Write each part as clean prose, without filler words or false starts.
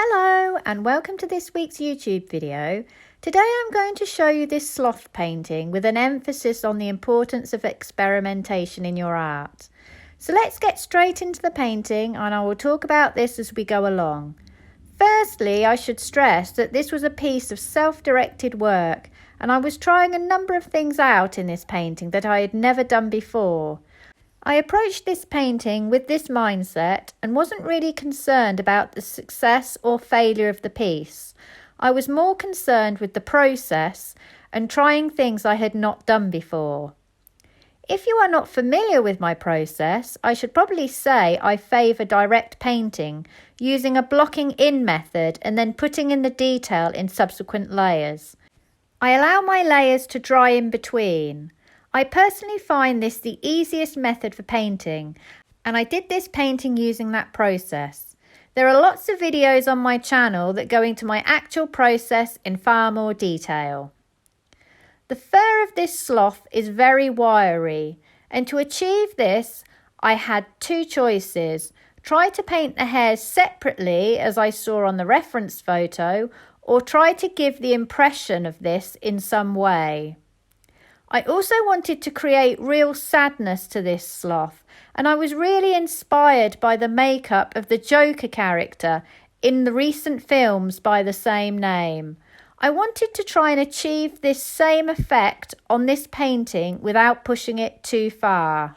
Hello and welcome to this week's YouTube video. Today I'm going to show you this sloth painting with an emphasis on the importance of experimentation in your art. So let's get straight into the painting and I will talk about this as we go along. Firstly, I should stress that this was a piece of self-directed work and I was trying a number of things out in this painting that I had never done before. I approached this painting with this mindset and wasn't really concerned about the success or failure of the piece. I was more concerned with the process and trying things I had not done before. If you are not familiar with my process, I should probably say I favour direct painting, using a blocking in method and then putting in the detail in subsequent layers. I allow my layers to dry in between. I personally find this the easiest method for painting, and I did this painting using that process. There are lots of videos on my channel that go into my actual process in far more detail. The fur of this sloth is very wiry, and to achieve this, I had two choices. Try to paint the hairs separately, as I saw on the reference photo, or try to give the impression of this in some way. I also wanted to create real sadness to this sloth, and I was really inspired by the makeup of the Joker character in the recent films by the same name. I wanted to try and achieve this same effect on this painting without pushing it too far.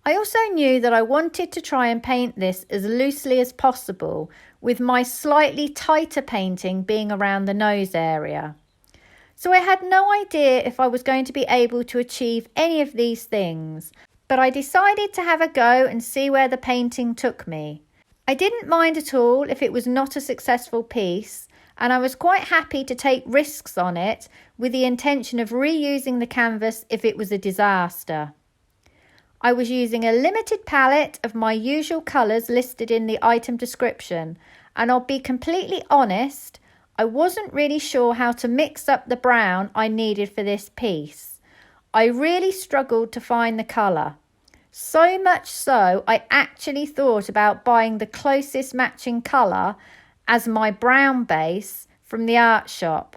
I also knew that I wanted to try and paint this as loosely as possible, with my slightly tighter painting being around the nose area. So I had no idea if I was going to be able to achieve any of these things, but I decided to have a go and see where the painting took me. I didn't mind at all if it was not a successful piece, and I was quite happy to take risks on it with the intention of reusing the canvas if it was a disaster. I was using a limited palette of my usual colours listed in the item description, and I'll be completely honest, I wasn't really sure how to mix up the brown I needed for this piece. I really struggled to find the colour. So much so, I actually thought about buying the closest matching colour as my brown base from the art shop.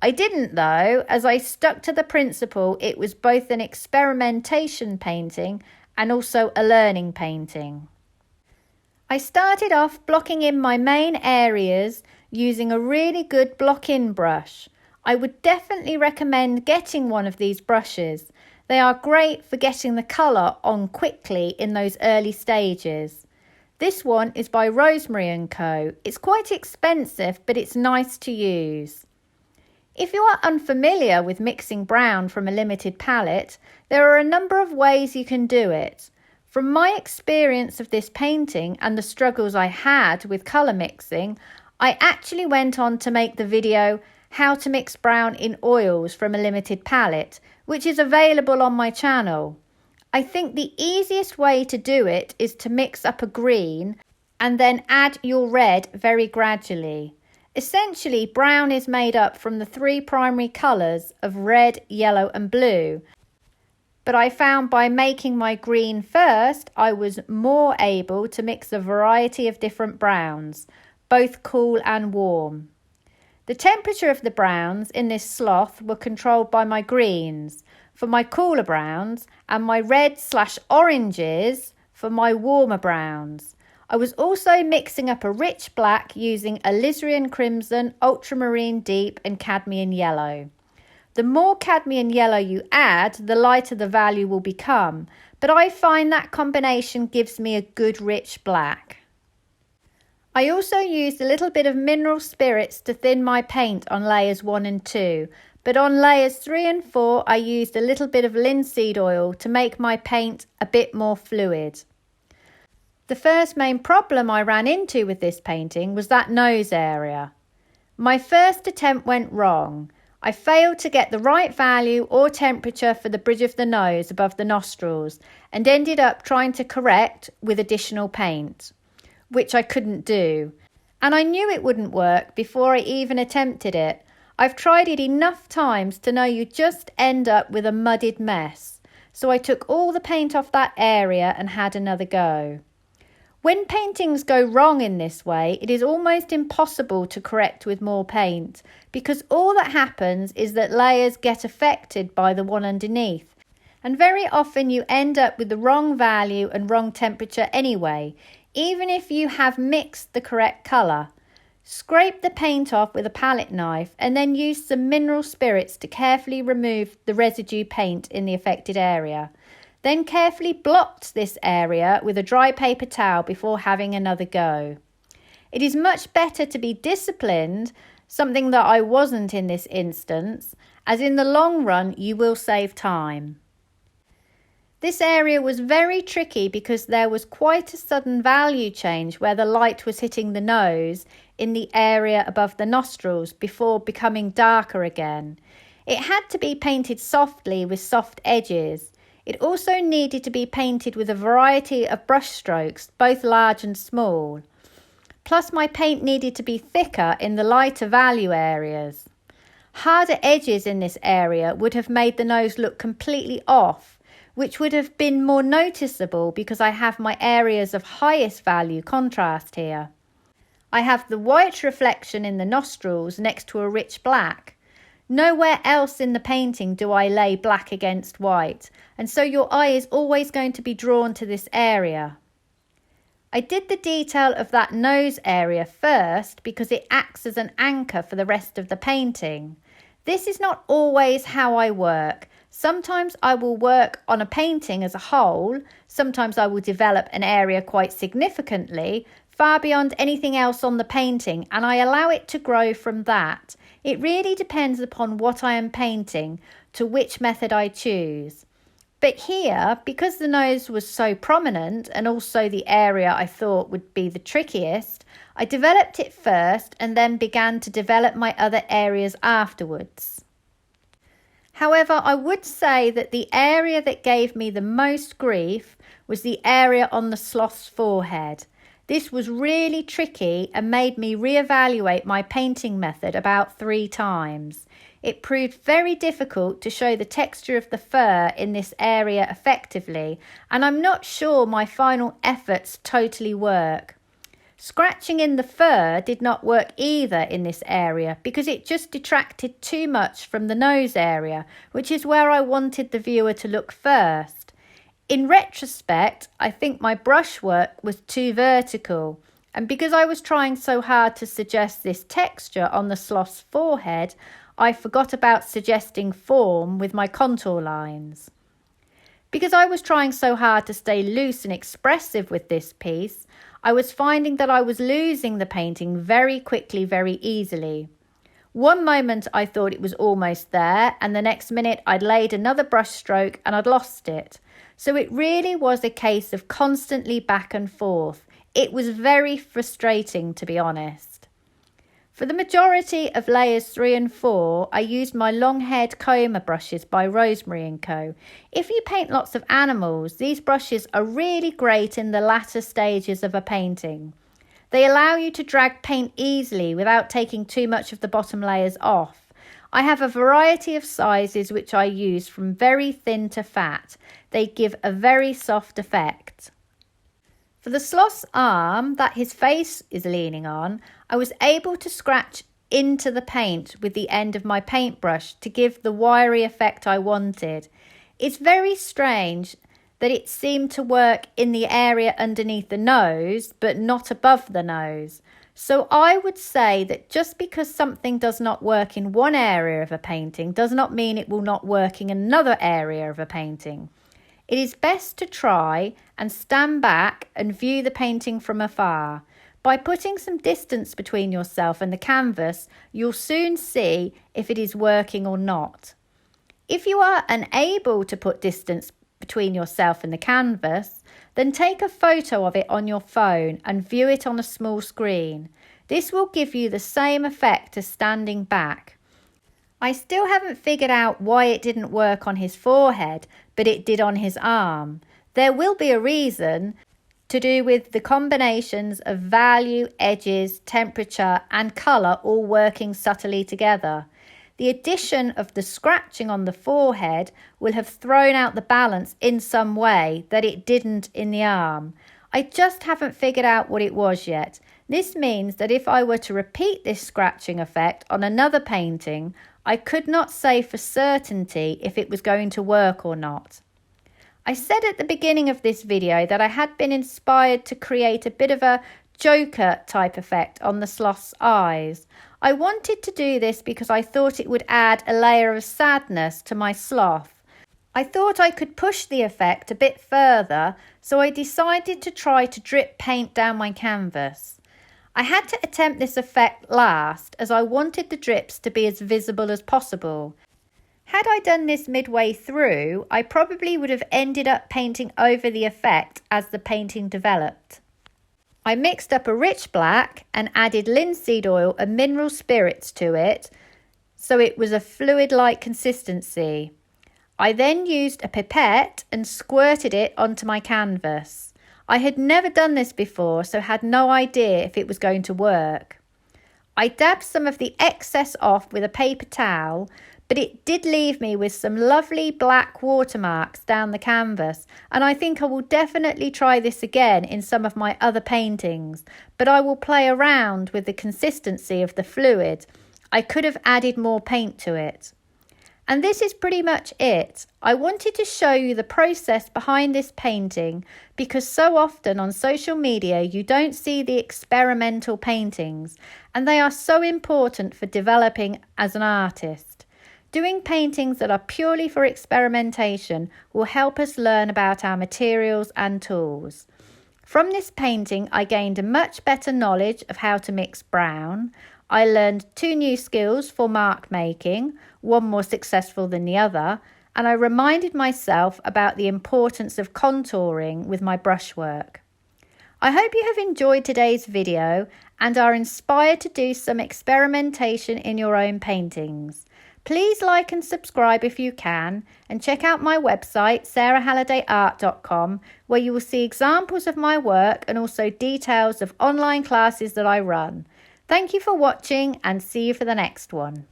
I didn't though, as I stuck to the principle it was both an experimentation painting and also a learning painting. I started off blocking in my main areas using a really good block-in brush. I would definitely recommend getting one of these brushes. They are great for getting the colour on quickly in those early stages. This one is by Rosemary & Co. It's quite expensive, but it's nice to use. If you are unfamiliar with mixing brown from a limited palette, there are a number of ways you can do it. From my experience of this painting and the struggles I had with colour mixing, I actually went on to make the video How to Mix Brown in Oils from a Limited Palette, which is available on my channel. I think the easiest way to do it is to mix up a green and then add your red very gradually. Essentially, brown is made up from the three primary colours of red, yellow and blue. But I found by making my green first, I was more able to mix a variety of different browns, both cool and warm. The temperature of the browns in this sloth were controlled by my greens for my cooler browns and my red/oranges for my warmer browns. I was also mixing up a rich black using alizarin crimson, ultramarine deep and cadmium yellow. The more cadmium yellow you add, the lighter the value will become, but I find that combination gives me a good rich black. I also used a little bit of mineral spirits to thin my paint on layers 1 and 2, but on layers 3 and 4 I used a little bit of linseed oil to make my paint a bit more fluid. The first main problem I ran into with this painting was that nose area. My first attempt went wrong. I failed to get the right value or temperature for the bridge of the nose above the nostrils and ended up trying to correct with additional paint, which I couldn't do. And I knew it wouldn't work before I even attempted it. I've tried it enough times to know you just end up with a muddied mess. So I took all the paint off that area and had another go. When paintings go wrong in this way, it is almost impossible to correct with more paint, because all that happens is that layers get affected by the one underneath, and very often you end up with the wrong value and wrong temperature anyway, even if you have mixed the correct colour. Scrape the paint off with a palette knife and then use some mineral spirits to carefully remove the residue paint in the affected area. Then carefully blot this area with a dry paper towel before having another go. It is much better to be disciplined, something that I wasn't in this instance, as in the long run you will save time. This area was very tricky because there was quite a sudden value change where the light was hitting the nose in the area above the nostrils before becoming darker again. It had to be painted softly with soft edges. It also needed to be painted with a variety of brush strokes, both large and small. Plus my paint needed to be thicker in the lighter value areas. Harder edges in this area would have made the nose look completely off, which would have been more noticeable because I have my areas of highest value contrast here. I have the white reflection in the nostrils next to a rich black. Nowhere else in the painting do I lay black against white, and so your eye is always going to be drawn to this area. I did the detail of that nose area first because it acts as an anchor for the rest of the painting. This is not always how I work. Sometimes I will work on a painting as a whole, sometimes I will develop an area quite significantly, far beyond anything else on the painting, and I allow it to grow from that. It really depends upon what I am painting, to which method I choose. But here, because the nose was so prominent and also the area I thought would be the trickiest, I developed it first and then began to develop my other areas afterwards. However, I would say that the area that gave me the most grief was the area on the sloth's forehead. This was really tricky and made me reevaluate my painting method about 3 times. It proved very difficult to show the texture of the fur in this area effectively, and I'm not sure my final efforts totally work. Scratching in the fur did not work either in this area because it just detracted too much from the nose area, which is where I wanted the viewer to look first. In retrospect, I think my brushwork was too vertical, and because I was trying so hard to suggest this texture on the sloth's forehead, I forgot about suggesting form with my contour lines. Because I was trying so hard to stay loose and expressive with this piece, I was finding that I was losing the painting very quickly, very easily. One moment I thought it was almost there, and the next minute I'd laid another brush stroke and I'd lost it. So it really was a case of constantly back and forth. It was very frustrating, to be honest. For the majority of layers 3 and 4, I used my long-haired comber brushes by Rosemary & Co. If you paint lots of animals, these brushes are really great in the latter stages of a painting. They allow you to drag paint easily without taking too much of the bottom layers off. I have a variety of sizes which I use from very thin to fat. They give a very soft effect. For the sloth's arm that his face is leaning on, I was able to scratch into the paint with the end of my paintbrush to give the wiry effect I wanted. It's very strange that it seemed to work in the area underneath the nose, but not above the nose. So I would say that just because something does not work in one area of a painting does not mean it will not work in another area of a painting. It is best to try and stand back and view the painting from afar. By putting some distance between yourself and the canvas, you'll soon see if it is working or not. If you are unable to put distance between yourself and the canvas, then take a photo of it on your phone and view it on a small screen. This will give you the same effect as standing back. I still haven't figured out why it didn't work on his forehead, but it did on his arm. There will be a reason, to do with the combinations of value, edges, temperature and colour all working subtly together. The addition of the scratching on the forehead will have thrown out the balance in some way that it didn't in the arm. I just haven't figured out what it was yet. This means that if I were to repeat this scratching effect on another painting, I could not say for certainty if it was going to work or not. I said at the beginning of this video that I had been inspired to create a bit of a Joker type effect on the sloth's eyes. I wanted to do this because I thought it would add a layer of sadness to my sloth. I thought I could push the effect a bit further, so I decided to try to drip paint down my canvas. I had to attempt this effect last as I wanted the drips to be as visible as possible. Had I done this midway through, I probably would have ended up painting over the effect as the painting developed. I mixed up a rich black and added linseed oil and mineral spirits to it, so it was a fluid-like consistency. I then used a pipette and squirted it onto my canvas. I had never done this before, so had no idea if it was going to work. I dabbed some of the excess off with a paper towel, but it did leave me with some lovely black watermarks down the canvas, and I think I will definitely try this again in some of my other paintings, but I will play around with the consistency of the fluid. I could have added more paint to it. And this is pretty much it. I wanted to show you the process behind this painting because so often on social media you don't see the experimental paintings, and they are so important for developing as an artist. Doing paintings that are purely for experimentation will help us learn about our materials and tools. From this painting, I gained a much better knowledge of how to mix brown. I learned 2 new skills for mark making, one more successful than the other, and I reminded myself about the importance of contouring with my brushwork. I hope you have enjoyed today's video and are inspired to do some experimentation in your own paintings. Please like and subscribe if you can, and check out my website sarahhallidayart.com, where you will see examples of my work and also details of online classes that I run. Thank you for watching and see you for the next one.